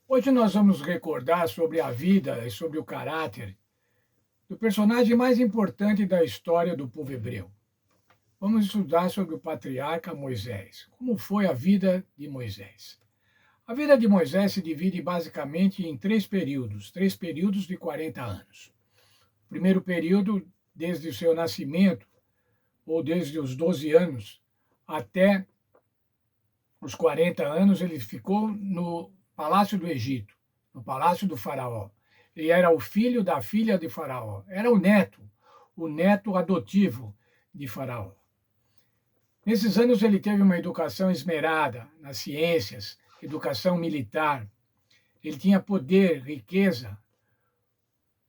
Hoje nós vamos recordar sobre a vida e sobre o caráter do personagem mais importante da história do povo hebreu. Vamos estudar sobre o patriarca Moisés. Como foi a vida de Moisés? A vida de Moisés se divide basicamente em três períodos de 40 anos. O primeiro período, desde o seu nascimento, ou desde os 12 anos até os 40 anos, ele ficou no palácio do Egito, no palácio do faraó. Ele era o filho da filha de faraó, era o neto adotivo de faraó. Nesses anos ele teve uma educação esmerada nas ciências, educação militar. Ele tinha poder, riqueza,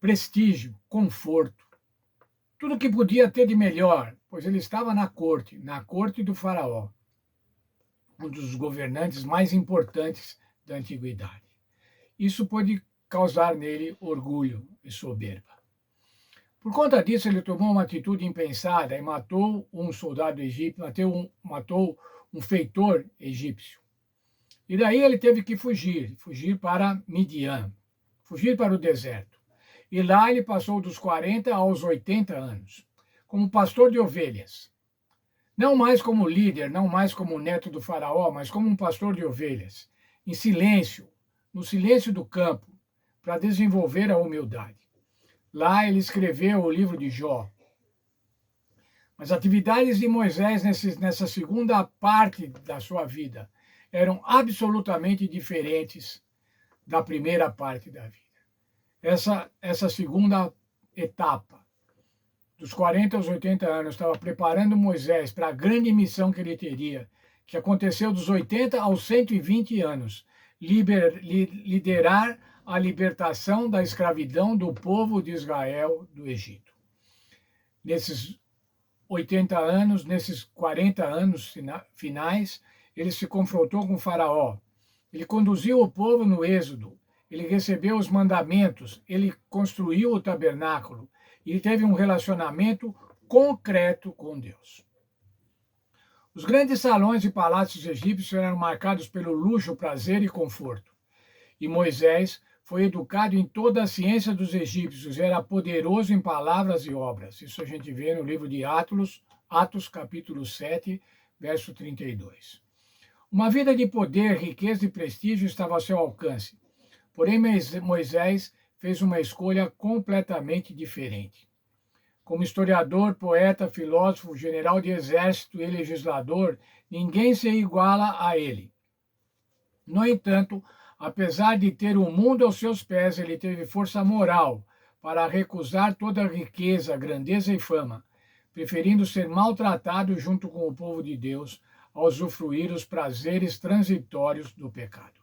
prestígio, conforto, tudo que podia ter de melhor, pois ele estava na corte do faraó, um dos governantes mais importantes da antiguidade. Isso pode causar nele orgulho e soberba. Por conta disso, ele tomou uma atitude impensada e matou um soldado egípcio, matou um feitor egípcio. E daí ele teve que fugir para Midian, fugir para o deserto. E lá ele passou dos 40 aos 80 anos, como pastor de ovelhas. Não mais como líder, não mais como neto do faraó, mas como um pastor de ovelhas, em silêncio, no silêncio do campo, para desenvolver a humildade. Lá ele escreveu o livro de Jó. As atividades de Moisés nessa segunda parte da sua vida eram absolutamente diferentes da primeira parte da vida. Essa segunda etapa, dos 40 aos 80 anos, estava preparando Moisés para a grande missão que ele teria, que aconteceu dos 80 aos 120 anos, liderar a libertação da escravidão do povo de Israel do Egito. Nesses 80 anos, nesses 40 anos finais, ele se confrontou com Faraó. Ele conduziu o povo no êxodo, ele recebeu os mandamentos, ele construiu o tabernáculo e teve um relacionamento concreto com Deus. Os grandes salões e palácios egípcios eram marcados pelo luxo, prazer e conforto. E Moisés foi educado em toda a ciência dos egípcios, era poderoso em palavras e obras. Isso a gente vê no livro de Atos capítulo 7, verso 32. Uma vida de poder, riqueza e prestígio estava ao seu alcance. Porém, Moisés fez uma escolha completamente diferente. Como historiador, poeta, filósofo, general de exército e legislador, ninguém se iguala a ele. No entanto, apesar de ter o mundo aos seus pés, ele teve força moral para recusar toda a riqueza, grandeza e fama, preferindo ser maltratado junto com o povo de Deus a usufruir os prazeres transitórios do pecado.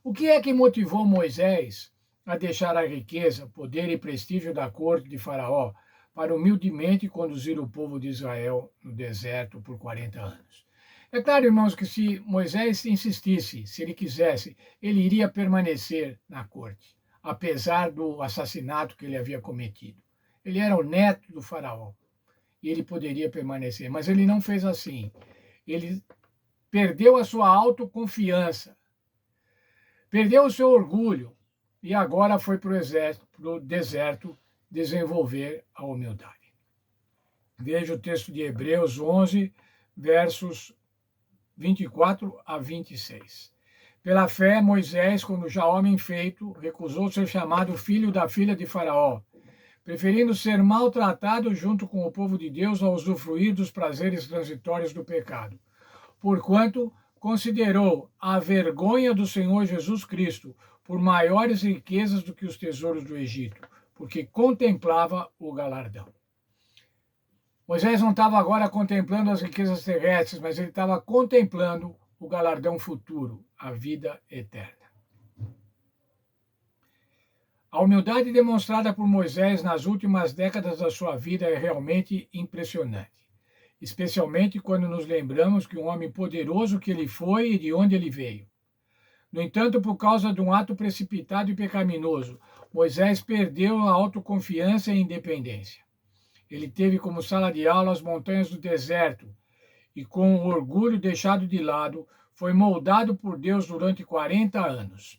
O que é que motivou Moisés a deixar a riqueza, poder e prestígio da corte de Faraó para humildemente conduzir o povo de Israel no deserto por 40 anos? É claro, irmãos, que se Moisés insistisse, se ele quisesse, ele iria permanecer na corte, apesar do assassinato que ele havia cometido. Ele era o neto do faraó e ele poderia permanecer, mas ele não fez assim. Ele perdeu a sua autoconfiança, perdeu o seu orgulho e agora foi para o deserto desenvolver a humildade. Veja o texto de Hebreus 11, versos 24 a 26. Pela fé, Moisés, quando já homem feito, recusou ser chamado filho da filha de Faraó, preferindo ser maltratado junto com o povo de Deus a usufruir dos prazeres transitórios do pecado. Porquanto considerou a vergonha do Senhor Jesus Cristo por maiores riquezas do que os tesouros do Egito, porque contemplava o galardão. Moisés não estava agora contemplando as riquezas terrestres, mas ele estava contemplando o galardão futuro, a vida eterna. A humildade demonstrada por Moisés nas últimas décadas da sua vida é realmente impressionante, especialmente quando nos lembramos que um homem poderoso que ele foi e de onde ele veio. No entanto, por causa de um ato precipitado e pecaminoso, Moisés perdeu a autoconfiança e a independência. Ele teve como sala de aula as montanhas do deserto e, com o orgulho deixado de lado, foi moldado por Deus durante 40 anos.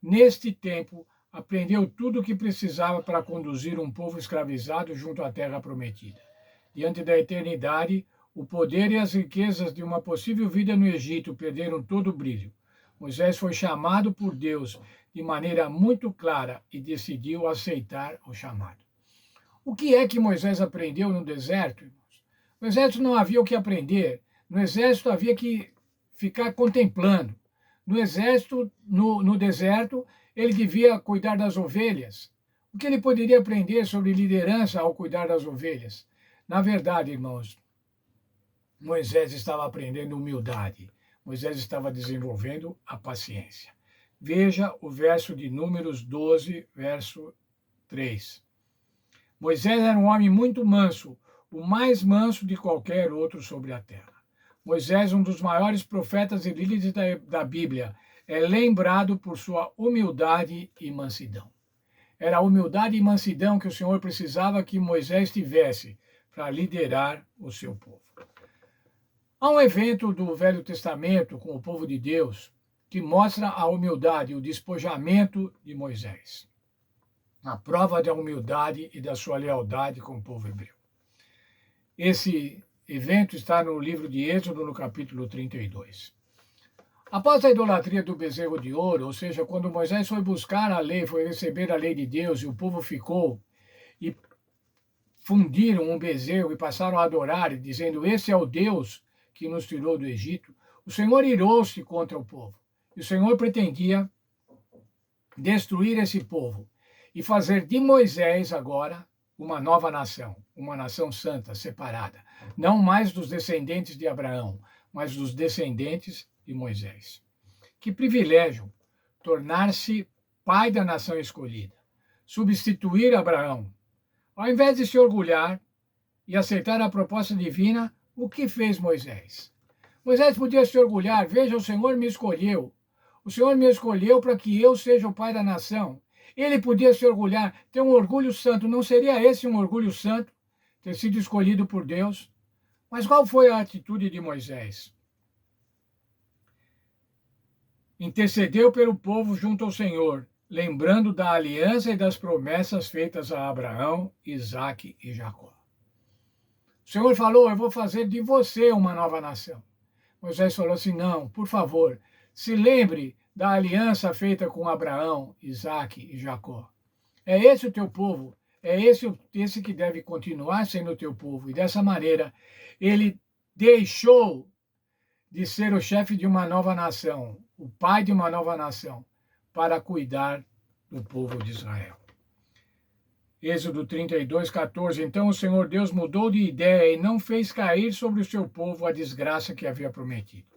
neste tempo, aprendeu tudo o que precisava para conduzir um povo escravizado junto à terra prometida. Diante da eternidade, o poder e as riquezas de uma possível vida no Egito perderam todo o brilho. Moisés foi chamado por Deus de maneira muito clara e decidiu aceitar o chamado. O que é que Moisés aprendeu no deserto, irmãos? No exército não havia o que aprender. No exército havia que ficar contemplando. No exército, no deserto, ele devia cuidar das ovelhas. O que ele poderia aprender sobre liderança ao cuidar das ovelhas? Na verdade, irmãos, Moisés estava aprendendo humildade. Moisés estava desenvolvendo a paciência. Veja o verso de Números 12, verso 3. Moisés era um homem muito manso, o mais manso de qualquer outro sobre a terra. Moisés, um dos maiores profetas e líderes da Bíblia, é lembrado por sua humildade e mansidão. Era a humildade e mansidão que o Senhor precisava que Moisés tivesse para liderar o seu povo. Há um evento do Velho Testamento com o povo de Deus que mostra a humildade e o despojamento de Moisés. A prova da humildade e da sua lealdade com o povo hebreu. Esse evento está no livro de Êxodo, no capítulo 32. Após a idolatria do bezerro de ouro, ou seja, quando Moisés foi buscar a lei, foi receber a lei de Deus e o povo ficou e fundiram um bezerro e passaram a adorar, dizendo: esse é o Deus que nos tirou do Egito, o Senhor irou-se contra o povo. E o Senhor pretendia destruir esse povo e fazer de Moisés agora uma nova nação, uma nação santa, separada, não mais dos descendentes de Abraão, mas dos descendentes de Moisés. Que privilégio tornar-se pai da nação escolhida, substituir Abraão. Ao invés de se orgulhar e aceitar a proposta divina, o que fez Moisés? Moisés podia se orgulhar: veja, o Senhor me escolheu. O Senhor me escolheu para que eu seja o pai da nação. Ele podia se orgulhar, ter um orgulho santo. Não seria esse um orgulho santo, ter sido escolhido por Deus? Mas qual foi a atitude de Moisés? Intercedeu pelo povo junto ao Senhor, lembrando da aliança e das promessas feitas a Abraão, Isaque e Jacó. O Senhor falou: eu vou fazer de você uma nova nação. Moisés falou assim: não, por favor, se lembre da aliança feita com Abraão, Isaque e Jacó. É esse o teu povo, é esse que deve continuar sendo o teu povo. E dessa maneira, ele deixou de ser o chefe de uma nova nação, o pai de uma nova nação, para cuidar do povo de Israel. Êxodo 32, 14. Então o Senhor Deus mudou de ideia e não fez cair sobre o seu povo a desgraça que havia prometido.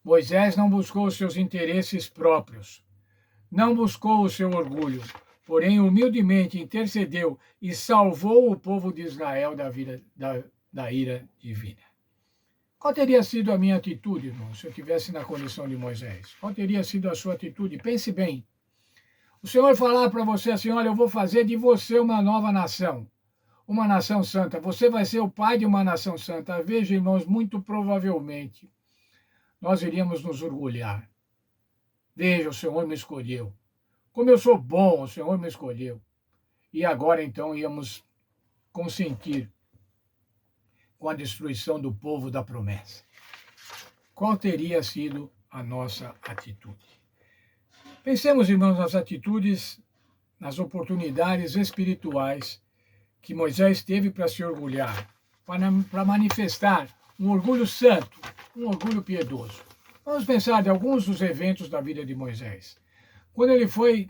Moisés não buscou os seus interesses próprios, não buscou o seu orgulho, porém humildemente intercedeu e salvou o povo de Israel da ira divina. Qual teria sido a minha atitude, irmão, se eu estivesse na condição de Moisés? Qual teria sido a sua atitude? Pense bem. O Senhor falar para você assim: olha, eu vou fazer de você uma nova nação, uma nação santa. Você vai ser o pai de uma nação santa. Veja, irmãos, muito provavelmente nós iríamos nos orgulhar. Veja, o Senhor me escolheu. Como eu sou bom, o Senhor me escolheu. E agora, então, íamos consentir com a destruição do povo da promessa. Qual teria sido a nossa atitude? Pensemos, irmãos, nas atitudes, nas oportunidades espirituais que Moisés teve para se orgulhar, para manifestar um orgulho santo, um orgulho piedoso. Vamos pensar de alguns dos eventos da vida de Moisés. Quando ele foi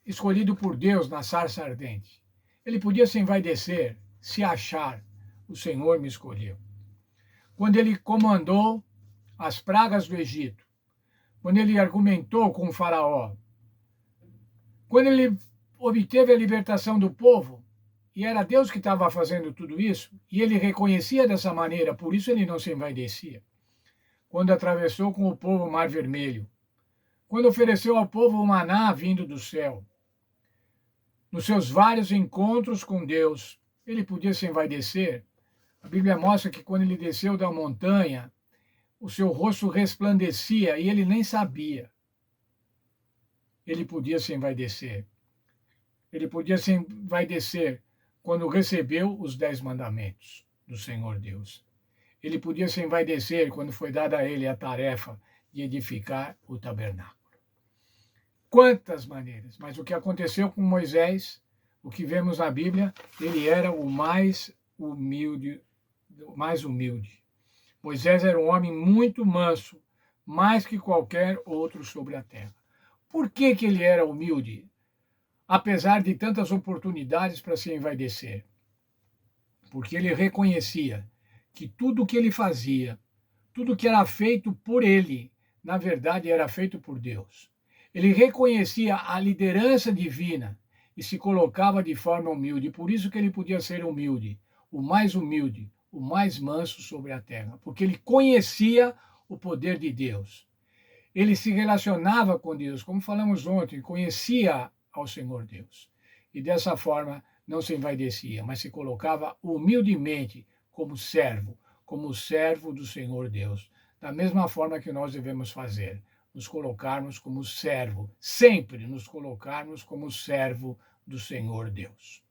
escolhido por Deus na sarça ardente, ele podia se envaidecer, se achar: o Senhor me escolheu. Quando ele comandou as pragas do Egito, quando ele argumentou com o faraó, quando ele obteve a libertação do povo, e era Deus que estava fazendo tudo isso, e ele reconhecia dessa maneira, por isso ele não se envaidecia. Quando atravessou com o povo o Mar Vermelho, quando ofereceu ao povo o maná vindo do céu, nos seus vários encontros com Deus, ele podia se envaidecer. A Bíblia mostra que quando ele desceu da montanha, o seu rosto resplandecia e ele nem sabia. ele podia se envaidecer. Ele podia se envaidecer quando recebeu os 10 mandamentos do Senhor Deus. Ele podia se envaidecer quando foi dada a ele a tarefa de edificar o tabernáculo. Quantas maneiras! Mas o que aconteceu com Moisés, o que vemos na Bíblia, ele era o mais humilde. Moisés era um homem muito manso, mais que qualquer outro sobre a terra. Por que ele era humilde? Apesar de tantas oportunidades para se envaidecer. Porque ele reconhecia que tudo o que ele fazia, tudo que era feito por ele, na verdade era feito por Deus. Ele reconhecia a liderança divina e se colocava de forma humilde. Por isso que ele podia ser humilde, o mais manso sobre a terra, porque ele conhecia o poder de Deus. Ele se relacionava com Deus, como falamos ontem, conhecia ao Senhor Deus. E dessa forma não se envaidecia, mas se colocava humildemente como servo do Senhor Deus. Da mesma forma que nós devemos fazer, nos colocarmos como servo, sempre nos colocarmos como servo do Senhor Deus.